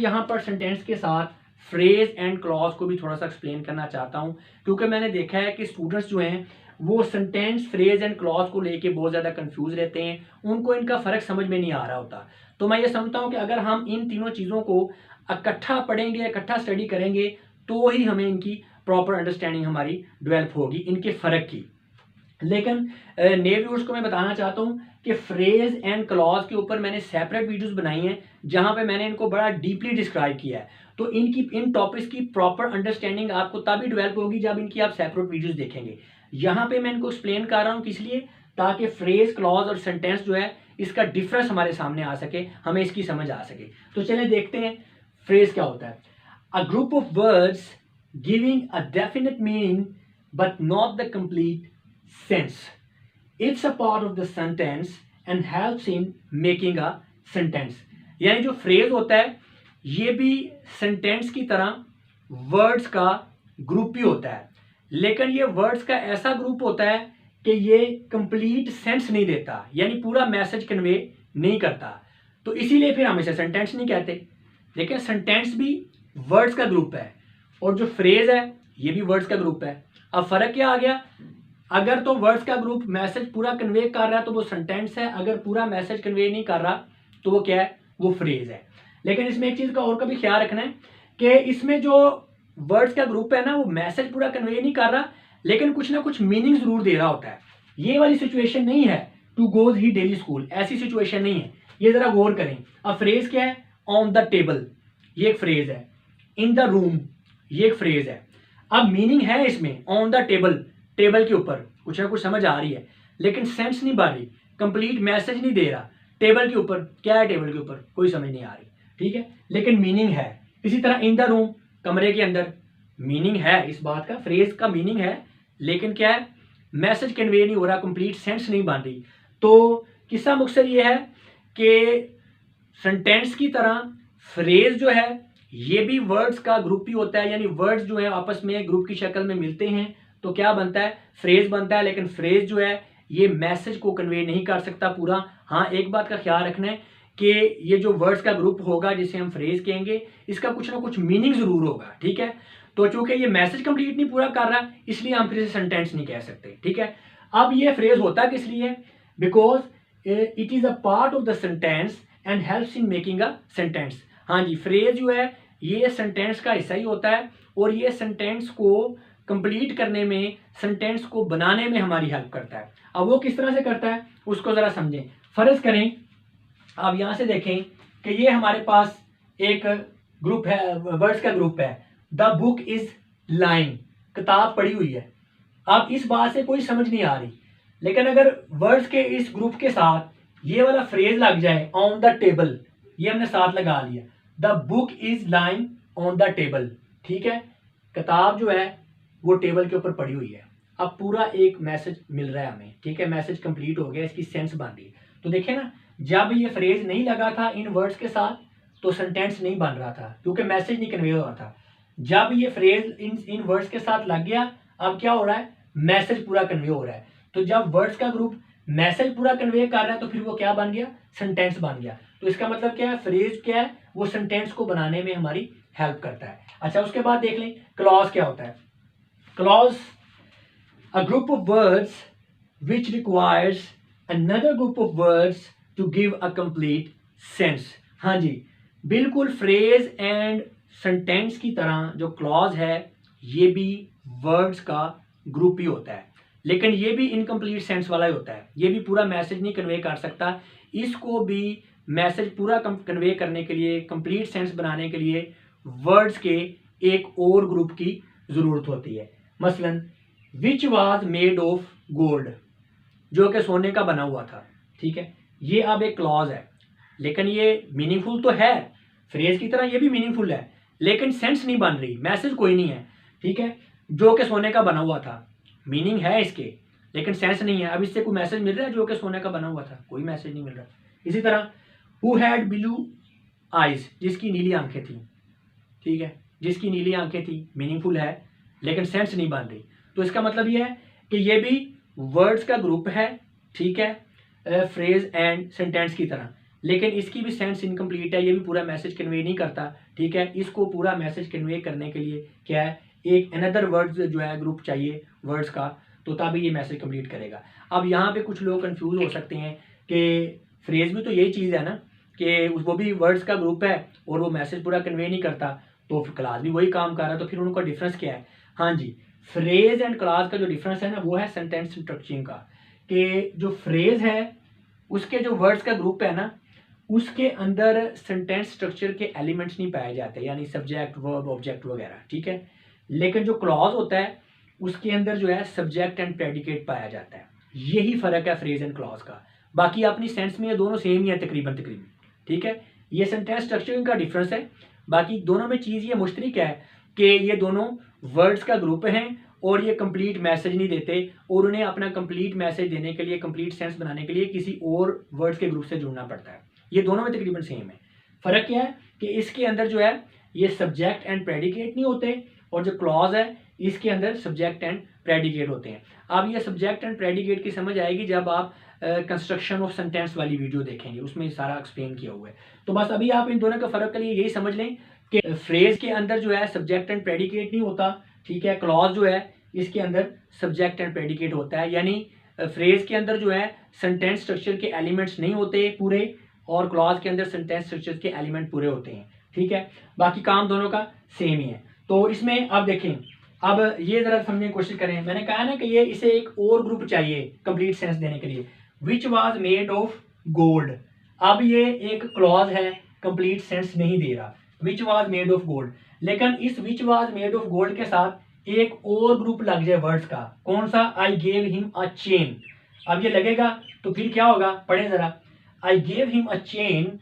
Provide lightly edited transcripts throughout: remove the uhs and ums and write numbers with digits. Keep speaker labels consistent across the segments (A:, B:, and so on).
A: यहाँ पर सेंटेंस के साथ फ्रेज एंड क्लॉज को भी थोड़ा सा एक्सप्लेन करना चाहता हूँ, क्योंकि मैंने देखा है कि स्टूडेंट्स जो हैं वो सेंटेंस, फ्रेज एंड क्लॉज को लेके बहुत ज़्यादा कंफ्यूज रहते हैं, उनको इनका फ़र्क समझ में नहीं आ रहा होता। तो मैं ये समझता हूँ कि अगर हम इन तीनों चीज़ों को इकट्ठा पढ़ेंगे, इकट्ठा स्टडी करेंगे, तो ही हमें इनकी प्रॉपर अंडरस्टैंडिंग हमारी डेवलप होगी, इनके फ़र्क की। लेकिन नए व्यूअर्स को मैं बताना चाहता हूँ कि फ्रेज एंड क्लॉज के ऊपर मैंने सेपरेट वीडियोस बनाई हैं, जहाँ पे मैंने इनको बड़ा डीपली डिस्क्राइब किया है। तो इन टॉपिक्स की प्रॉपर अंडरस्टैंडिंग आपको तभी डेवलप होगी जब इनकी आप सेपरेट वीडियोस देखेंगे। यहाँ पे मैं इनको एक्सप्लेन कर रहा हूँ किस लिए, ताकि फ्रेज, क्लॉज और सेंटेंस जो है इसका डिफरेंस हमारे सामने आ सके, हमें इसकी समझ आ सके। तो चलिए देखते हैं फ्रेज क्या होता है। A group of words giving a definite meaning but not the complete sense. It's a part of the sentence and helps in making a sentence. यानी जो फ्रेज होता है ये भी सेंटेंस की तरह वर्ड्स का ग्रुप ही होता है, लेकिन ये वर्ड्स का ऐसा ग्रुप होता है कि ये कंप्लीट सेंस नहीं देता, यानी पूरा मैसेज कन्वे नहीं करता। तो इसीलिए फिर हम इसे सेंटेंस नहीं कहते। लेकिन सेंटेंस भी वर्ड्स का ग्रुप है और जो फ्रेज है ये भी वर्ड्स का ग्रुप है। अब फर्क क्या आ गया, अगर तो वर्ड्स का ग्रुप मैसेज पूरा कन्वे कर रहा है तो वो सेंटेंस है, अगर पूरा मैसेज कन्वे नहीं कर रहा तो वो क्या है, वो फ्रेज है। लेकिन इसमें एक चीज़ का और का भी ख्याल रखना है कि इसमें जो वर्ड्स का ग्रुप है ना, वो मैसेज पूरा कन्वे नहीं कर रहा, लेकिन कुछ ना कुछ मीनिंग जरूर दे रहा होता है। ये वाली सिचुएशन नहीं है to goes he daily school, ऐसी सिचुएशन नहीं है, ये जरा गौर करें। अब फ्रेज क्या है, ऑन द टेबल ये एक फ्रेज है, इन द रूम ये एक फ्रेज है। अब मीनिंग है इसमें ऑन द टेबल, टेबल के ऊपर कुछ ना कुछ समझ आ रही है, लेकिन सेंस नहीं बन रही, कंप्लीट मैसेज नहीं दे रहा। टेबल के ऊपर क्या है, टेबल के ऊपर कोई समझ नहीं आ रही, ठीक है, लेकिन मीनिंग है। इसी तरह इन द रूम, कमरे के अंदर, मीनिंग है इस बात का, फ्रेज का मीनिंग है, लेकिन क्या है, मैसेज कन्वे नहीं हो रहा, कंप्लीट सेंस नहीं बन रही। तो किस्सा मुख्तसर ये है कि सेंटेंस की तरह फ्रेज जो है ये भी वर्ड्स का ग्रुप ही होता है, यानी वर्ड्स जो है आपस में ग्रुप की शक्ल में मिलते हैं तो क्या बनता है, फ्रेज बनता है। लेकिन फ्रेज जो है ये मैसेज को कन्वे नहीं कर सकता पूरा। हाँ, एक बात का ख्याल रखना है कि ये जो वर्ड्स का ग्रुप होगा जिसे हम फ्रेज कहेंगे, इसका कुछ ना कुछ मीनिंग जरूर होगा, ठीक है। तो चूंकि ये मैसेज कंप्लीट नहीं पूरा कर रहा, इसलिए हम फिर इसे सेंटेंस नहीं कह सकते, ठीक है। अब ये फ्रेज होता किस लिए, because it is a part of the sentence and helps in making a sentence. हाँ जी, फ्रेज जो है ये सेंटेंस का हिस्सा ही होता है और ये सेंटेंस को कंप्लीट करने में, सेंटेंस को बनाने में हमारी हेल्प करता है। अब वो किस तरह से करता है उसको जरा समझें। फर्ज करें आप यहां से देखें कि ये हमारे पास एक ग्रुप है, वर्ड्स का ग्रुप है, द बुक इज लाइंग, किताब पड़ी हुई है। अब इस बात से कोई समझ नहीं आ रही, लेकिन अगर वर्ड्स के इस ग्रुप के साथ ये वाला फ्रेज लग जाए, ऑन द टेबल, ये हमने साथ लगा लिया, the book is lying on the table, ठीक है, किताब जो है वो टेबल के ऊपर पड़ी हुई है। अब पूरा एक मैसेज मिल रहा है हमें, ठीक है, मैसेज कंप्लीट हो गया, इसकी सेंस बन रही है। तो देखें ना, जब ये फ्रेज नहीं लगा था इन वर्ड्स के साथ तो सेंटेंस नहीं बन रहा था, क्योंकि मैसेज नहीं कन्वे हो रहा था। जब ये फ्रेज इन वर्ड्स के साथ लग गया, अब क्या हो रहा है, मैसेज पूरा कन्वे हो रहा है। तो जब वर्ड्स का ग्रुप मैसेज पूरा कन्वे कर रहा है तो फिर वो क्या बन गया, सेंटेंस बन गया। तो इसका मतलब क्या है, फ्रेज क्या है, वो सेंटेंस को बनाने में हमारी हेल्प करता है। अच्छा, उसके बाद देख लें क्लॉज क्या होता है। Clause, a group of words which requires another group of words to give a complete sense. हाँ जी, बिल्कुल फ्रेज एंड सेंटेंस की तरह जो क्लॉज है ये भी वर्ड्स का ग्रुप ही होता है, लेकिन ये भी इनकम्प्लीट सेंस वाला ही होता है, ये भी पूरा मैसेज नहीं कन्वे कर सकता। इसको भी मैसेज पूरा कन्वे करने के लिए, कंप्लीट सेंस बनाने के लिए वर्ड्स के एक और ग्रुप की ज़रूरत होती है। मसलन which was made of gold, जो कि सोने का बना हुआ था, ठीक है, ये अब एक क्लॉज है, लेकिन ये मीनिंगफुल तो है, फ्रेज की तरह ये भी मीनिंगफुल है, लेकिन सेंस नहीं बन रही, मैसेज कोई नहीं है, ठीक है। जो कि सोने का बना हुआ था, मीनिंग है इसके, लेकिन सेंस नहीं है। अब इससे कोई मैसेज मिल रहा है, जो कि सोने का बना हुआ था, कोई मैसेज नहीं मिल रहा। इसी तरह हु हैड ब्लू आइज, जिसकी नीली आंखें थी, ठीक है, जिसकी नीली आंखें थी, मीनिंगफुल है, लेकिन सेंस नहीं बन रही। तो इसका मतलब ये है कि ये भी वर्ड्स का ग्रुप है, ठीक है, फ्रेज एंड सेंटेंस की तरह, लेकिन इसकी भी सेंस इनकम्प्लीट है, ये भी पूरा मैसेज कन्वे नहीं करता। ठीक है, इसको पूरा मैसेज कन्वे करने के लिए क्या है, एक अनदर वर्ड्स जो है ग्रुप चाहिए वर्ड्स का, तो तभी ये मैसेज कंप्लीट करेगा। अब यहाँ पे कुछ लोग कंफ्यूज हो सकते हैं कि फ्रेज भी तो यही चीज़ है ना, कि वो भी वर्ड्स का ग्रुप है और वो मैसेज पूरा कन्वे नहीं करता, तो क्लास भी वही काम कर रहा है, तो फिर उनका डिफरेंस क्या है। हाँ जी, फ्रेज एंड क्लास का जो डिफरेंस है ना, वो है सेंटेंस स्ट्रक्चरिंग का, कि जो फ्रेज है उसके जो वर्ड्स का ग्रुप है ना, उसके अंदर सेंटेंस स्ट्रक्चर के एलिमेंट्स नहीं पाए जाते, यानी सब्जेक्ट वर्ब ऑब्जेक्ट वगैरह। ठीक है, लेकिन जो क्लॉज होता है उसके अंदर जो है सब्जेक्ट एंड प्रेडिकेट पाया जाता है। यही फर्क है फ्रेज एंड क्लॉज का। बाकी अपनी सेंस में ये दोनों सेम ही है तकरीबन तकरीबन। ठीक है, ये सेंटेंस स्ट्रक्चरिंग का डिफरेंस है। बाकी दोनों में चीज़ ये मुश्तरक है कि ये दोनों वर्ड्स का ग्रुप हैं और ये कंप्लीट मैसेज नहीं देते, और उन्हें अपना कंप्लीट मैसेज देने के लिए, कंप्लीट सेंस बनाने के लिए किसी और वर्ड्स के ग्रुप से जुड़ना पड़ता है। ये दोनों में तकरीबन सेम है। फ़र्क क्या है कि इसके अंदर जो है ये सब्जेक्ट एंड प्रेडिकेट नहीं होते, और जो क्लॉज है इसके अंदर सब्जेक्ट एंड प्रेडिकेट होते हैं। अब ये सब्जेक्ट एंड प्रेडिकेट की समझ आएगी जब आप कंस्ट्रक्शन ऑफ सेंटेंस वाली वीडियो देखेंगे, उसमें सारा एक्सप्लेन किया हुआ है। तो बस अभी आप इन दोनों का फ़र्क के लिए यही समझ लें कि फ्रेज के अंदर जो है सब्जेक्ट एंड प्रेडिकेट नहीं होता। ठीक है, क्लॉज जो है इसके अंदर सब्जेक्ट एंड प्रेडिकेट होता है, यानी फ्रेज के अंदर जो है सेंटेंस स्ट्रक्चर के एलिमेंट्स नहीं होते पूरे, और क्लॉज के अंदर सेंटेंस स्ट्रक्चर के एलिमेंट पूरे होते हैं। ठीक है, बाकी काम दोनों का सेम ही है। तो इसमें आप देखें, अब ये जरा समझने की कोशिश करें। मैंने कहा ना कि ये इसे एक और ग्रुप चाहिए कंप्लीट सेंस देने के लिए, which was made of gold. अब ये एक क्लॉज है, कंप्लीट सेंस नहीं दे रहा, which was made of gold. लेकिन इस which was made of gold के साथ एक और ग्रुप लग जाए वर्ड्स का, कौन सा, I gave him a chain. अब ये लगेगा तो फिर क्या होगा, पढ़े जरा। I gave him a chain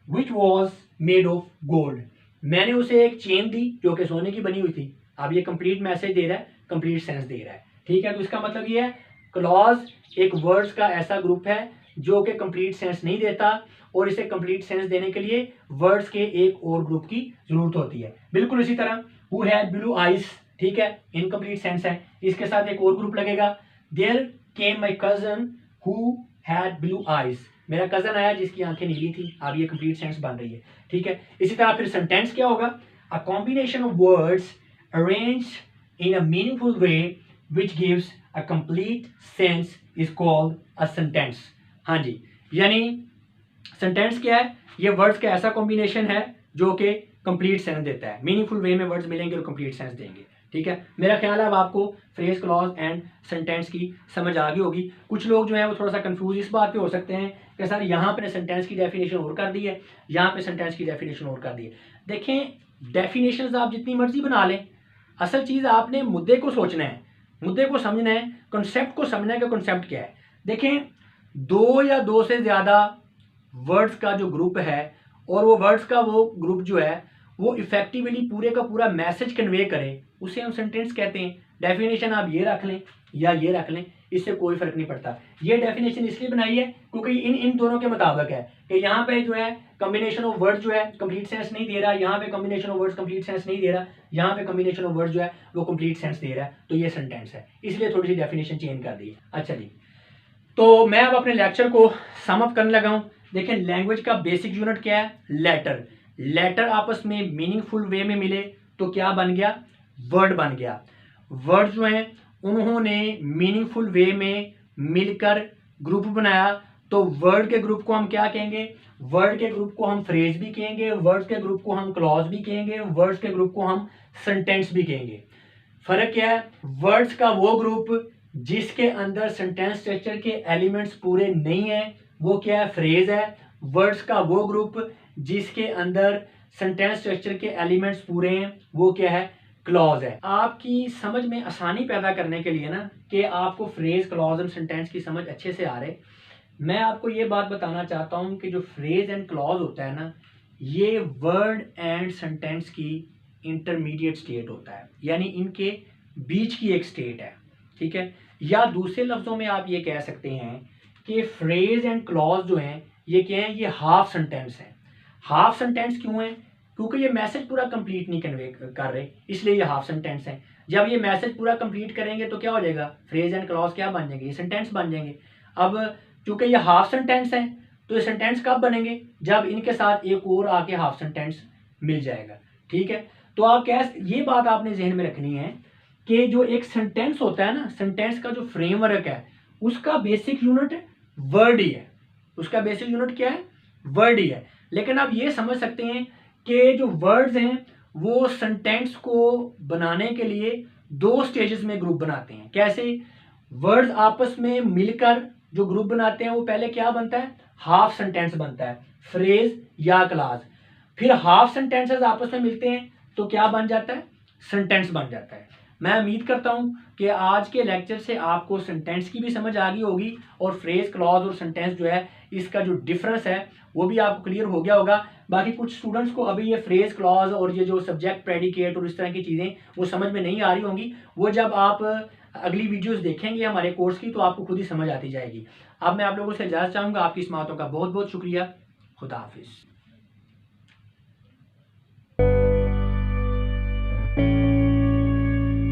A: which was made of gold. मैंने उसे एक चेन दी जो कि सोने की बनी हुई थी। अब ये कंप्लीट मैसेज दे रहा है, कंप्लीट सेंस दे रहा है। ठीक है, तो इसका मतलब ये है क्लॉज एक वर्ड्स का ऐसा ग्रुप है जो कि कंप्लीट सेंस नहीं देता, और इसे कंप्लीट सेंस देने के लिए वर्ड्स के एक और ग्रुप की जरूरत होती है। बिल्कुल इसी तरह हु हैड ब्लू आइज, ठीक है, इनकम्प्लीट सेंस है, इसके साथ एक और ग्रुप लगेगा। There came my cousin who had blue eyes, मेरा कजन आया जिसकी आंखें नीली थी। अब ये कंप्लीट सेंस बन रही है। ठीक है, इसी तरह फिर सेंटेंस क्या होगा, a combination of words arranged in a meaningful way which gives a complete sense is called a sentence। हाँ जी, यानी सेंटेंस क्या है, ये वर्ड्स का ऐसा कॉम्बिनेशन है जो कि कंप्लीट सेंस देता है। मीनिंगफुल वे में वर्ड्स मिलेंगे और कंप्लीट सेंस देंगे। ठीक है, मेरा ख्याल है अब आपको फ्रेज, क्लॉज एंड सेंटेंस की समझ आ गई होगी। कुछ लोग जो है वो थोड़ा सा कंफ्यूज इस बात पे हो सकते हैं कि सर यहाँ पे सेंटेंस की डेफिनेशन और कर दी है, यहाँ पे सेंटेंस की डेफिनेशन और कर दी है। देखें, डेफिनेशन आप जितनी मर्जी बना लें, असल चीज़ आपने मुद्दे को सोचना है, मुद्दे को समझना है, कॉन्सेप्ट को समझना है कि कॉन्सेप्ट क्या है। देखें, दो या दो से ज़्यादा वर्ड्स का जो ग्रुप है, और वो वर्ड्स का वो ग्रुप जो है वो इफेक्टिवली पूरे का पूरा मैसेज कन्वे करे, उसे हम सेंटेंस कहते हैं। डेफिनेशन आप ये रख लें या ये रख लें, इससे कोई फर्क नहीं पड़ता। ये डेफिनेशन इसलिए बनाई है क्योंकि इन दोनों के मुताबिक है कि यहाँ पे जो है कॉम्बिनेशन ऑफ वर्ड्स जो है कंप्लीट सेंस नहीं दे रहा, यहाँ पे combination of words complete sense नहीं दे रहा, यहाँ पे कॉम्बिनेशन ऑफ वर्ड्स जो है वो कंप्लीट सेंस दे रहा है, तो ये सेंटेंस है। इसलिए थोड़ी सी डेफिनेशन चेंज कर दी है। अच्छा जी, तो मैं अब अपने लेक्चर को सम अप करने लगा हूँ। देखें, लैंग्वेज का बेसिक यूनिट क्या है, लेटर। लेटर आपस में मीनिंगफुल वे में मिले तो क्या बन गया, वर्ड बन गया। वर्ड जो हैं उन्होंने मीनिंगफुल वे में मिलकर ग्रुप बनाया, तो वर्ड के ग्रुप को हम क्या कहेंगे, वर्ड के ग्रुप को हम फ्रेज भी कहेंगे, वर्ड के ग्रुप को हम क्लॉज भी कहेंगे, वर्ड्स के ग्रुप को हम सेंटेंस भी कहेंगे। फर्क क्या है, वर्ड्स का वो ग्रुप जिसके अंदर सेंटेंस स्ट्रक्चर के एलिमेंट्स पूरे नहीं है वो क्या है, फ्रेज है। वर्ड्स का वो ग्रुप जिसके अंदर सेंटेंस स्ट्रक्चर के एलिमेंट्स पूरे हैं वो क्या है, क्लॉज है। आपकी समझ में आसानी पैदा करने के लिए ना, कि आपको फ्रेज, क्लॉज और सेंटेंस की समझ अच्छे से आ रहे, मैं आपको ये बात बताना चाहता हूँ कि जो फ्रेज एंड क्लॉज होता है ना, ये वर्ड एंड सेंटेंस की इंटरमीडिएट स्टेट होता है, यानी इनके बीच की एक स्टेट है। ठीक है, या दूसरे लफ्जों में आप ये कह सकते हैं कि फ्रेज एंड क्लॉज जो हैं ये क्या है, ये हाफ सेंटेंस है। हाफ सेंटेंस क्यों है, क्योंकि ये मैसेज पूरा कंप्लीट नहीं कन्वे कर रहे, इसलिए ये हाफ सेंटेंस है। जब ये मैसेज पूरा कंप्लीट करेंगे तो क्या हो जाएगा, फ्रेज एंड क्लॉज क्या बन जाएंगे, ये सेंटेंस बन जाएंगे। अब चूंकि ये हाफ सेंटेंस है तो ये सेंटेंस कब बनेंगे? जब इनके साथ एक और आके हाफ सेंटेंस मिल जाएगा। ठीक है, तो आप ये बात आपने जहन में रखनी है कि जो एक सेंटेंस होता है ना, सेंटेंस का जो फ्रेमवर्क है उसका बेसिक यूनिट वर्ड ही है। उसका बेसिक यूनिट क्या है? वर्ड ही है। लेकिन आप ये समझ सकते हैं कि जो वर्ड्स हैं वो सेंटेंस को बनाने के लिए 2 स्टेजेस में ग्रुप बनाते हैं। कैसे? वर्ड्स आपस में मिलकर जो ग्रुप बनाते हैं वो पहले क्या बनता है? हाफ सेंटेंस बनता है, फ्रेज या क्लास। फिर हाफ सेंटेंसेस आपस में मिलते हैं तो क्या बन जाता है? सेंटेंस बन जाता है। मैं उम्मीद करता हूं कि आज के लेक्चर से आपको सेंटेंस की भी समझ आ गई होगी और फ्रेज, क्लॉज और सेंटेंस जो है इसका जो डिफरेंस है वो भी आपको क्लियर हो गया होगा। बाकी कुछ स्टूडेंट्स को अभी ये फ्रेज, क्लॉज और ये जो सब्जेक्ट, प्रेडिकेट और इस तरह की चीज़ें वो समझ में नहीं आ रही होंगी। वो जब आप अगली वीडियोस देखेंगे हमारे कोर्स की तो आपको खुद ही समझ आती जाएगी। अब मैं आप लोगों से इजाज़त चाहूँगा। आपकी इस बातों का बहुत बहुत शुक्रिया। खुदा हाफिज़।